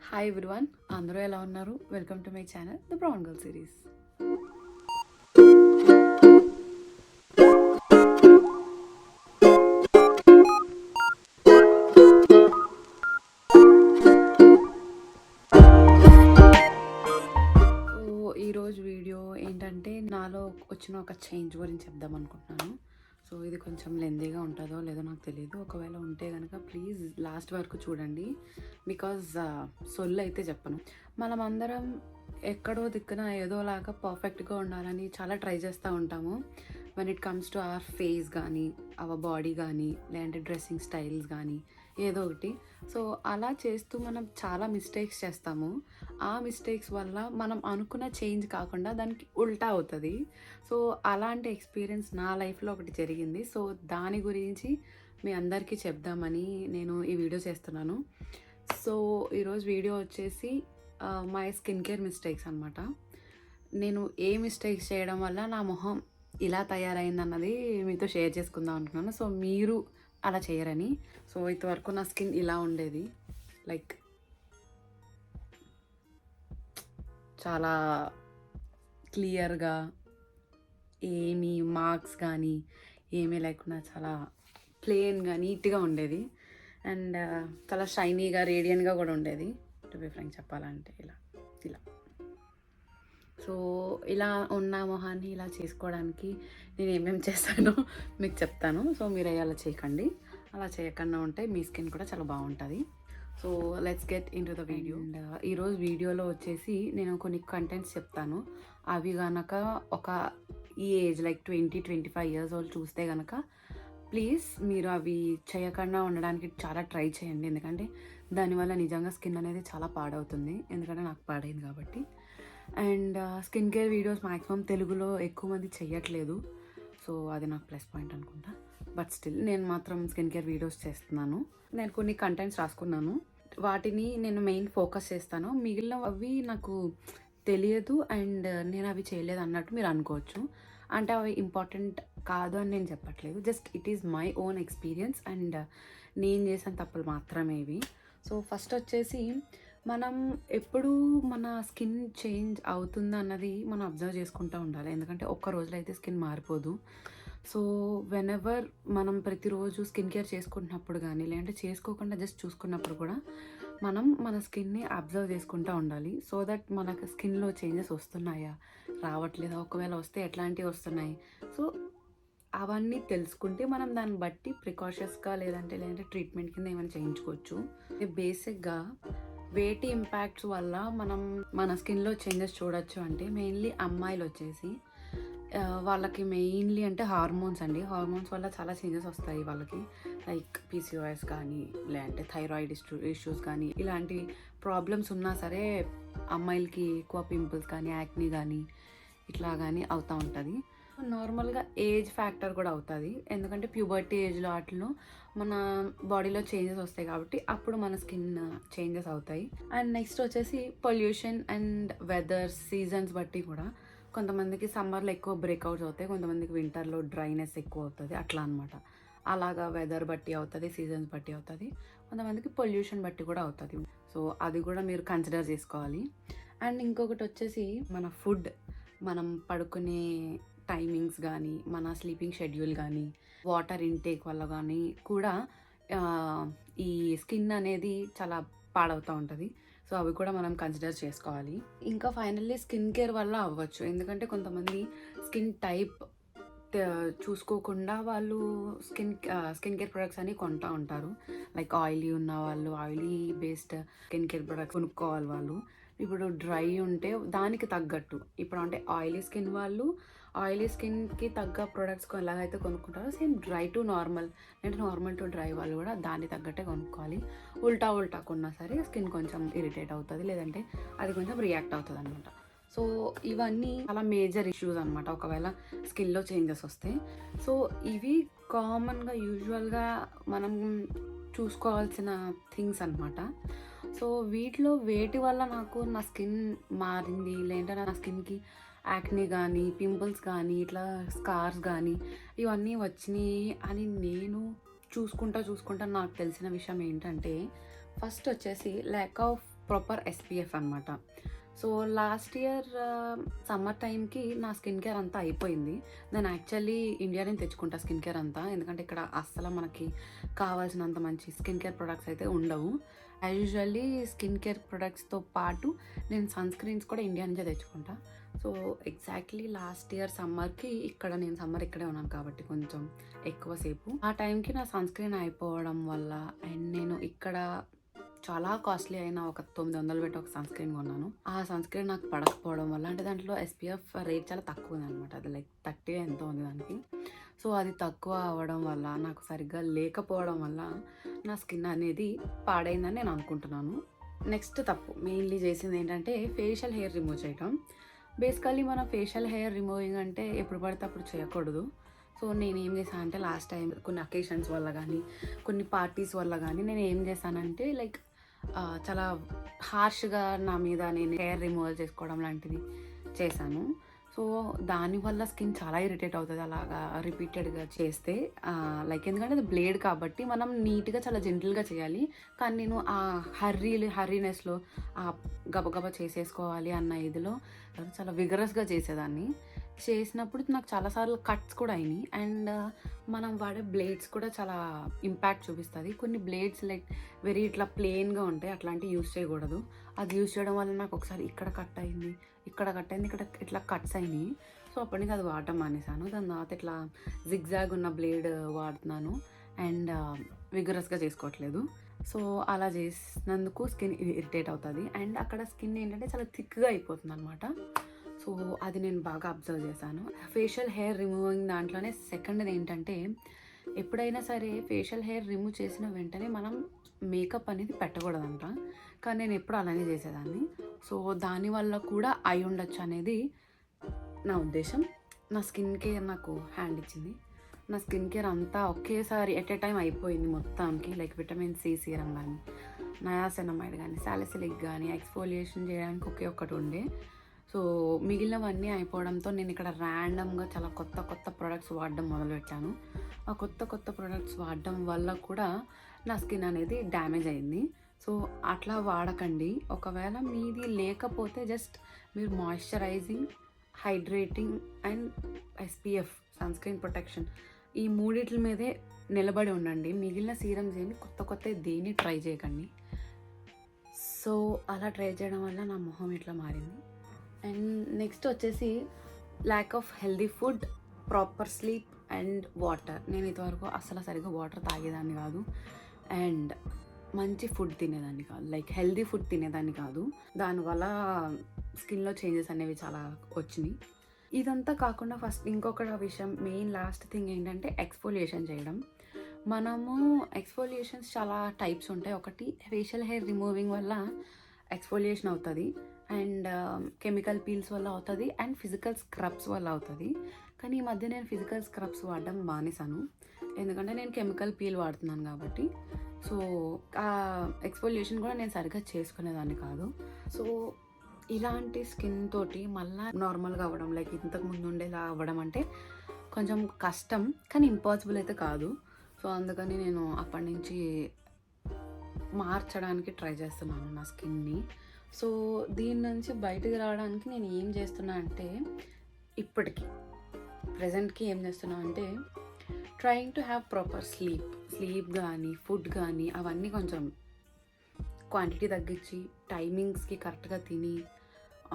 Hi everyone, అందరూ ఎలా ఉన్నారు? Welcome to my channel the brown girl series. So ఈరోజు వీడియో ఏంటంటే నాలో వచ్చిన ఒక చేంజ్ గురించి చెప్దాం అనుకుంటున్నాను. సో ఇది కొంచెం లెందీగా ఉంటుందో లేదో నాకు తెలియదు. ఒకవేళ ఉంటే కనుక ప్లీజ్ లాస్ట్ వరకు చూడండి, బికాజ్ సొల్లు అయితే చెప్పను. మనమందరం ఎక్కడో దిక్కున ఏదోలాగా పర్ఫెక్ట్గా ఉండాలని చాలా ట్రై చేస్తూ ఉంటాము. When it comes to our face కానీ, అవర్ బాడీ కానీ, లేదంటే డ్రెస్సింగ్ స్టైల్స్ కానీ, ఏదో ఒకటి. సో అలా చేస్తూ మనం చాలా మిస్టేక్స్ చేస్తాము. ఆ మిస్టేక్స్ వల్ల మనం అనుకున్న చేంజ్ కాకుండా దానికి ఉల్టా అవుతుంది. సో అలాంటి ఎక్స్పీరియన్స్ నా లైఫ్లో ఒకటి జరిగింది. సో దాని గురించి మీ అందరికీ చెప్దామని నేను ఈ వీడియో చేస్తున్నాను. సో ఈరోజు వీడియో వచ్చేసి మై స్కిన్ కేర్ మిస్టేక్స్ అనమాట. నేను ఏ మిస్టేక్స్ చేయడం వల్ల నా మొహం ఇలా తయారైందన్నది మీతో షేర్ చేసుకుందాం అనుకున్నాను. సో మీరు అలా చేయరని. సో ఇంతవరకు నా స్కిన్ ఇలా ఉండేది, లైక్ చాలా క్లియర్గా, ఏమీ మార్క్స్ కానీ ఏమీ లేకుండా చాలా ప్లెయిన్గా నీట్గా ఉండేది. అండ్ చాలా షైనీగా, రేడియంట్గా కూడా ఉండేది. టు బి ఫ్రాంక్ చెప్పాలంటే ఇలా ఇలా సో ఇలా ఉన్న మొహాన్ని ఇలా చేసుకోవడానికి నేను ఏమేమి చేస్తానో మీకు చెప్తాను. సో మీరు అలా చేయకండి. అలా చేయకుండా ఉంటే మీ స్కిన్ కూడా చాలా బాగుంటుంది. So let's get in to the video. And ఈరోజు వీడియోలో వచ్చేసి నేను కొన్ని కంటెంట్స్ చెప్తాను. అవి కనుక ఒక ఈ ఏజ్ లైక్ 20-25 years old చూస్తే కనుక ప్లీజ్ మీరు అవి చేయకుండా ఉండడానికి చాలా ట్రై చేయండి. ఎందుకంటే దానివల్ల నిజంగా స్కిన్ అనేది చాలా పాడవుతుంది. ఎందుకంటే నాకు పాడైంది కాబట్టి. And skin care videos maximum తెలుగులో ఎక్కువ మంది చెయ్యట్లేదు. సో అది నాకు ప్లస్ పాయింట్ అనుకుంటా. బట్ స్టిల్ నేను మాత్రం స్కిన్ కేర్ వీడియోస్ చేస్తున్నాను. నేను కొన్ని కంటెంట్స్ రాసుకున్నాను, వాటిని నేను మెయిన్ ఫోకస్ చేస్తాను. మిగిలినవి నాకు తెలియదు అండ్ నేను అవి చేయలేదు అన్నట్టు మీరు అనుకోవచ్చు. అంటే అవి ఇంపార్టెంట్ కాదు అని నేను చెప్పట్లేదు. Just it is my own experience and నేను చేసిన తప్పులు మాత్రమే ఇవి. సో ఫస్ట్ వచ్చేసి మనం ఎప్పుడు మన స్కిన్ చేంజ్ అవుతుందా అన్నది మనం అబ్జర్వ్ చేసుకుంటూ ఉండాలి. ఎందుకంటే ఒక్క రోజులో అయితే స్కిన్ మారిపోదు. సో వెనెవర్ మనం ప్రతిరోజు స్కిన్ కేర్ చేసుకుంటున్నప్పుడు కానీ, లేదంటే చేసుకోకుండా జస్ట్ చూసుకున్నప్పుడు కూడా మనం మన స్కిన్ని అబ్జర్వ్ చేసుకుంటూ ఉండాలి. సో దట్ మనకు స్కిన్లో చేంజెస్ వస్తున్నాయా, రావట్లేదా, ఒకవేళ వస్తే ఎట్లాంటివి వస్తున్నాయి. సో అవన్నీ తెలుసుకుంటే మనం దాన్ని బట్టి ప్రికాషన్స్గా లేదంటే ట్రీట్మెంట్ కింద ఏమైనా చేయించుకోవచ్చు. బేసిక్గా వేటి ఇంపాక్ట్స్ వల్ల మనం మన స్కిన్లో చేంజెస్ చూడొచ్చు అంటే మెయిన్లీ అమ్మాయిలు వచ్చేసి వాళ్ళకి మెయిన్లీ అంటే హార్మోన్స్ అండి. హార్మోన్స్ వల్ల చాలా చేంజెస్ వస్తాయి వాళ్ళకి. లైక్ పీసీఓఎస్ కానీ, లేదంటే థైరాయిడ్ ఇష్యూస్ కానీ, ఇలాంటి ప్రాబ్లమ్స్ ఉన్నా సరే అమ్మాయిలకి ఎక్కువ పింపుల్స్ కానీ, యాక్నీ కానీ ఇట్లా కానీ అవుతూ ఉంటుంది. నార్మల్గా ఏజ్ ఫ్యాక్టర్ కూడా అవుతుంది. ఎందుకంటే ప్యూబర్టీ ఏజ్లో వాటిలో మన బాడీలో చేంజెస్ వస్తాయి కాబట్టి అప్పుడు మన స్కిన్ చేంజెస్ అవుతాయి. అండ్ నెక్స్ట్ వచ్చేసి పొల్యూషన్ అండ్ వెదర్ సీజన్స్ బట్టి కూడా కొంతమందికి సమ్మర్లో ఎక్కువ బ్రేక్అవుట్స్ అవుతాయి, కొంతమందికి వింటర్లో డ్రైనెస్ ఎక్కువ అవుతుంది, అట్లా అనమాట. అలాగా వెదర్ బట్టి అవుతుంది, సీజన్స్ బట్టి అవుతుంది, కొంతమందికి పొల్యూషన్ బట్టి కూడా అవుతుంది. సో అది కూడా మీరు కన్సిడర్ చేసుకోవాలి. అండ్ ఇంకొకటి వచ్చేసి మన ఫుడ్, మనం పడుకునే టైమింగ్స్ కానీ, మన స్లీపింగ్ షెడ్యూల్ కానీ, వాటర్ ఇంటేక్ వల్ల కానీ కూడా ఈ స్కిన్ అనేది చాలా పాడవుతూ ఉంటుంది. సో అవి కూడా మనం కన్సిడర్ చేసుకోవాలి. ఇంకా ఫైనల్లీ స్కిన్ కేర్ వల్ల అవ్వచ్చు. ఎందుకంటే కొంతమంది స్కిన్ టైప్ చూసుకోకుండా వాళ్ళు స్కిన్ కేర్ ప్రొడక్ట్స్ అని కొంటూ ఉంటారు. లైక్ ఆయిలీ ఉన్న వాళ్ళు oily based skin care products కొనుక్కోవాలి వాళ్ళు. ఇప్పుడు డ్రై ఉంటే దానికి తగ్గట్టు, ఇప్పుడు అంటే ఆయిలీ స్కిన్ వాళ్ళు ఆయిలీ స్కిన్కి తగ్గ ప్రొడక్ట్స్ ఎలాగైతే కొనుక్కుంటారో సేమ్ డ్రై టు నార్మల్ అంటే నార్మల్ టు డ్రై వాళ్ళు కూడా దాన్ని తగ్గట్టే కొనుక్కోవాలి. ఉల్టా కొన్నా సరే స్కిన్ కొంచెం ఇరిటేట్ అవుతుంది, లేదంటే అది కొంచెం రియాక్ట్ అవుతుంది అనమాట. సో ఇవన్నీ చాలా మేజర్ ఇష్యూస్ అనమాట ఒకవేళ స్కిన్లో చేంజెస్ వస్తే. సో ఇవి కామన్గా యూజువల్గా మనం చూసుకోవాల్సిన థింగ్స్ అనమాట. సో వీటిలో వేటి వల్ల నాకు నా స్కిన్ మారింది, లేదంటే నా స్కిన్కి యాక్నీ కానీ, పింపుల్స్ కానీ, ఇట్లా స్కార్స్ కానీ ఇవన్నీ వచ్చినాయి అని నేను చూసుకుంటా నాకు తెలిసిన విషయం ఏంటంటే, ఫస్ట్ వచ్చేసి ల్యాక్ ఆఫ్ ప్రాపర్ ఎస్పీఎఫ్ అనమాట. సో లాస్ట్ ఇయర్ సమ్మర్ టైంకి నా స్కిన్ కేర్ అంతా అయిపోయింది. నేను యాక్చువల్లీ ఇండియా నుంచి తెచ్చుకుంటా స్కిన్ కేర్ అంతా, ఎందుకంటే ఇక్కడ అస్సలు మనకి కావాల్సినంత మంచి స్కిన్ కేర్ ప్రొడక్ట్స్ అయితే ఉండవు. యూజువల్లీ స్కిన్ కేర్ ప్రొడక్ట్స్తో పాటు నేను సన్ స్క్రీన్స్ కూడా ఇండియా నుంచే తెచ్చుకుంటా. సో ఎగ్జాక్ట్లీ లాస్ట్ ఇయర్ సమ్మర్కి నేను సమ్మర్ ఇక్కడే ఉన్నాను కాబట్టి కొంచెం ఎక్కువసేపు ఆ టైంకి నా సన్ స్క్రీన్ అయిపోవడం వల్ల, అండ్ నేను ఇక్కడ చాలా కాస్ట్లీ అయిన ఒక 900 పెట్టి ఒక సన్ స్క్రీన్ కొన్నాను. ఆ సన్ స్క్రీన్ నాకు పడకపోవడం వల్ల, అంటే దాంట్లో ఎస్పీఎఫ్ రేట్ చాలా తక్కువ ఉంది అనమాట, అది లైక్ 30 ఎంతో ఉంది దానికి. సో అది తక్కువ అవ్వడం వల్ల, నాకు సరిగ్గా లేకపోవడం వల్ల నా స్కిన్ అనేది పాడైందని నేను అనుకుంటున్నాను. నెక్స్ట్ తప్పు మెయిన్లీ చేసింది ఏంటంటే ఫేషియల్ హెయిర్ రిమూవ్ చేయటం. బేసికల్లీ మన ఫేషియల్ హెయిర్ రిమూవింగ్ అంటే ఎప్పుడు పడితే అప్పుడు చేయకూడదు. సో నేను ఏం చేశాను అంటే లాస్ట్ టైం కొన్ని అకేషన్స్ వల్ల కానీ కొన్ని పార్టీస్ వల్ల కానీ నేను ఏం చేశానంటే లైక్ చాలా హార్ష్గా నా మీద నేను హెయిర్ రిమూవల్ చేసుకోవడం లాంటిది చేశాను. సో దానివల్ల స్కిన్ చాలా ఇరిటేట్ అవుతుంది అలాగా రిపీటెడ్గా చేస్తే. లైక్ ఎందుకంటే అది బ్లేడ్ కాబట్టి మనం నీట్గా చాలా జెంటిల్గా చేయాలి. కానీ నేను ఆ హర్రీనెస్లో గబగబా చేసేసుకోవాలి అన్న ఇదిలో చాలా విగరస్గా చేసేదాన్ని. చేసినప్పుడు నాకు చాలాసార్లు కట్స్ కూడా అయినాయి. అండ్ మనం వాడే బ్లేడ్స్ కూడా చాలా ఇంపాక్ట్ చూపిస్తుంది. కొన్ని బ్లేడ్స్ లైక్ వెరీ ఇట్లా ప్లెయిన్గా ఉంటాయి, అట్లాంటివి యూస్ చేయకూడదు. అది యూస్ చేయడం వల్ల నాకు ఒకసారి ఇక్కడ కట్ అయింది, ఇక్కడ ఇట్లా కట్స్ అయినాయి. సో అప్పటి నుంచి అది వాడటం మానేశాను. దాని తర్వాత ఇట్లా జిగ్జాగ్ ఉన్న బ్లేడ్ వాడుతున్నాను అండ్ విగరస్గా చేసుకోవట్లేదు. సో అలా చేసినందుకు స్కిన్ ఇరిటేట్ అవుతుంది అండ్ అక్కడ స్కిన్ ఏంటంటే చాలా థిక్గా అయిపోతుంది అనమాట. సో అది నేను బాగా అబ్జర్వ్ చేశాను. ఫేషియల్ హెయిర్ రిమూవింగ్ దాంట్లోనే సెకండ్ది ఏంటంటే ఎప్పుడైనా సరే ఫేషియల్ హెయిర్ రిమూవ్ చేసిన వెంటనే మనం మేకప్ అనేది పెట్టకూడదంట. కానీ నేను ఎప్పుడు అలానే చేసేదాన్ని. సో దానివల్ల కూడా అయి ఉండొచ్చు అనేది నా ఉద్దేశం. నా స్కిన్ కేర్ నాకు హ్యాండ్ ఇచ్చింది. నా స్కిన్ కేర్ అంతా ఒకేసారి ఎట్ ఏ టైం అయిపోయింది మొత్తానికి. లైక్ విటమిన్ సి సీరం కానీ, నయాసినమైడ్ కానీ, సాలిసిలిక్ కానీ, ఎక్స్ఫోలియేషన్ చేయడానికి ఒక్కటి ఉండే. సో మిగిలినవన్నీ అయిపోవడంతో నేను ఇక్కడ ర్యాండమ్గా చాలా కొత్త ప్రొడక్ట్స్ వాడడం మొదలుపెట్టాను. ఆ కొత్త ప్రొడక్ట్స్ వాడడం వల్ల కూడా నా స్కిన్ అనేది డ్యామేజ్ అయింది. సో అట్లా వాడకండి. ఒకవేళ మీది లేకపోతే జస్ట్ మీరు moisturising, hydrating and SPF sunscreen protection ఈ మూడిట్ల మీదే నిలబడి ఉండండి. మిగిలిన సీరమ్స్ ఏమి కొత్త దేన్ని ట్రై చేయకండి. సో అలా ట్రై చేయడం వల్ల నా మొహం ఇట్లా మారింది. అండ్ నెక్స్ట్ వచ్చేసి lack of healthy food, proper sleep and water. నేను ఇంతవరకు అసలు సరిగ్గా వాటర్ తాగేదాన్ని కాదు అండ్ మంచి ఫుడ్ తినేదాన్ని కాదు, లైక్ హెల్దీ ఫుడ్ తినేదాన్ని కాదు. దానివల్ల స్కిన్లో చేంజెస్ అనేవి చాలా వచ్చినాయి. ఇదంతా కాకుండా ఫస్ట్ ఇంకొక విషయం, మెయిన్ లాస్ట్ థింగ్ ఏంటంటే ఎక్స్ఫోలియేషన్ చేయడం. మనము ఎక్స్ఫోలియేషన్స్ చాలా టైప్స్ ఉంటాయి. ఒకటి ఫేషియల్ హెయిర్ రిమూవింగ్ వల్ల ఎక్స్ఫోలియేషన్ అవుతుంది అండ్ కెమికల్ పీల్స్ వల్ల అవుతుంది అండ్ ఫిజికల్ స్క్రబ్స్ వల్ల అవుతుంది. కానీ ఈ మధ్య నేను ఫిజికల్ స్క్రబ్స్ వాడడం మానేశాను, ఎందుకంటే నేను కెమికల్ పీల్ వాడుతున్నాను కాబట్టి. సో ఆ ఎక్స్ఫోలియేషన్ కూడా నేను సరిగ్గా చేసుకునేదాన్ని కాదు. సో ఇలాంటి స్కిన్ తోటి మళ్ళీ నార్మల్గా అవ్వడం, లైక్ ఇంతకుముందు ఉండేలా అవ్వడం అంటే కొంచెం కష్టం, కానీ ఇంపాసిబుల్ అయితే కాదు. సో అందుకని నేను అప్పటి నుంచి మార్చడానికి ట్రై చేస్తున్నాను నా స్కిన్ని. సో దీని నుంచి బయటకు రావడానికి నేను ఏం చేస్తున్నా అంటే, ఇప్పటికి ప్రజెంట్కి ఏం చేస్తున్నా అంటే trying to have proper sleep కానీ ఫుడ్ కానీ అవన్నీ కొంచెం క్వాంటిటీ తగ్గించి టైమింగ్స్కి కరెక్ట్గా తిని,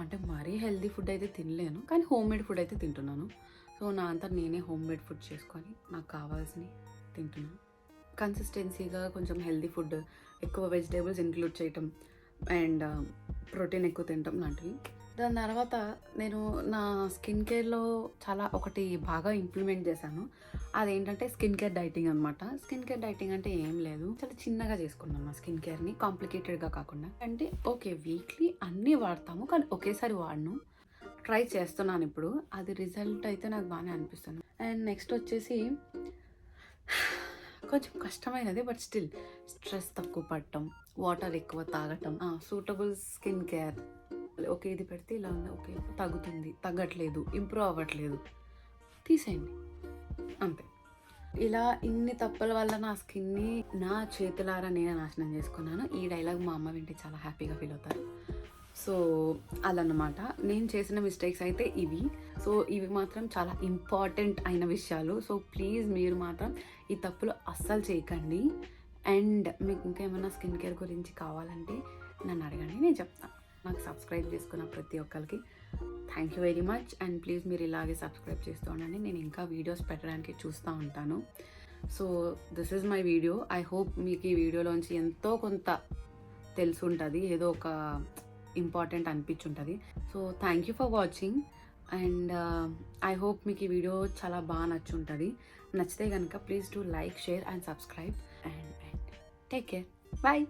అంటే మరీ హెల్దీ ఫుడ్ అయితే తినలేను కానీ హోమ్ మేడ్ ఫుడ్ అయితే తింటున్నాను. సో నా అంతా నేనే హోమ్ మేడ్ ఫుడ్ చేసుకొని నాకు కావాల్సినవి తింటున్నాను. కన్సిస్టెన్సీగా కొంచెం హెల్దీ ఫుడ్, ఎక్కువ వెజిటేబుల్స్ ఇంక్లూడ్ చేయటం అండ్ ప్రోటీన్ ఎక్కువ తినటం లాంటివి. దాని తర్వాత నేను నా స్కిన్ కేర్లో చాలా ఒకటి బాగా ఇంప్లిమెంట్ చేశాను. అదేంటంటే స్కిన్ కేర్ డైటింగ్ అనమాట. స్కిన్ కేర్ డైటింగ్ అంటే ఏం లేదు, చాలా చిన్నగా చేసుకున్నాను నా స్కిన్ కేర్ని, కాంప్లికేటెడ్గా కాకుండా. అంటే ఓకే వీక్లీ అన్నీ వాడతాము కానీ ఒకేసారి వాడను, ట్రై చేస్తున్నాను ఇప్పుడు. అది రిజల్ట్ అయితే నాకు బాగానే అనిపిస్తుంది. అండ్ నెక్స్ట్ వచ్చేసి కొంచెం కష్టమైనది బట్ స్టిల్ స్ట్రెస్ తక్కువ పడటం, వాటర్ ఎక్కువ తాగటం, సూటబుల్ స్కిన్ కేర్. ఓకే ఇది పెడితే ఇలా ఉంది, ఓకే తగ్గుతుంది, తగ్గట్లేదు, ఇంప్రూవ్ అవ్వట్లేదు, తీసేయండి అంతే. ఇలా ఇన్ని తప్పుల వల్ల నా స్కిన్ని నా చేతులారా నేనే నాశనం చేసుకున్నాను. ఈ డైలాగ్ మా అమ్మ వింటే చాలా హ్యాపీగా ఫీల్ అవుతారు. సో అదన్నమాట నేను చేసిన మిస్టేక్స్ అయితే ఇవి. సో ఇవి మాత్రం చాలా ఇంపార్టెంట్ అయిన విషయాలు. సో ప్లీజ్ మీరు మాత్రం ఈ తప్పులు అస్సలు చేయకండి. అండ్ మీకు ఇంకా ఏమైనా స్కిన్ కేర్ గురించి కావాలంటే నన్ను అడగండి, నేను చెప్తాను. నాకు సబ్స్క్రైబ్ చేసుకున్న ప్రతి ఒక్కరికి thank you very much. And please మీరు ఇలాగే సబ్స్క్రైబ్ చేస్తూ ఉండండి. నేను ఇంకా వీడియోస్ పెట్టడానికి చూస్తూ ఉంటాను. So this is my video. I hope మీకు ఈ వీడియోలోంచి ఎంతో కొంత తెలిసి ఉంటుంది, ఏదో ఒక ఇంపార్టెంట్ అనిపించుంటుంది. So thank you for watching. And I hope మీకు ఈ వీడియో చాలా బాగా నచ్చుంటుంది. నచ్చితే కనుక please do like, share and subscribe. And take care. Bye.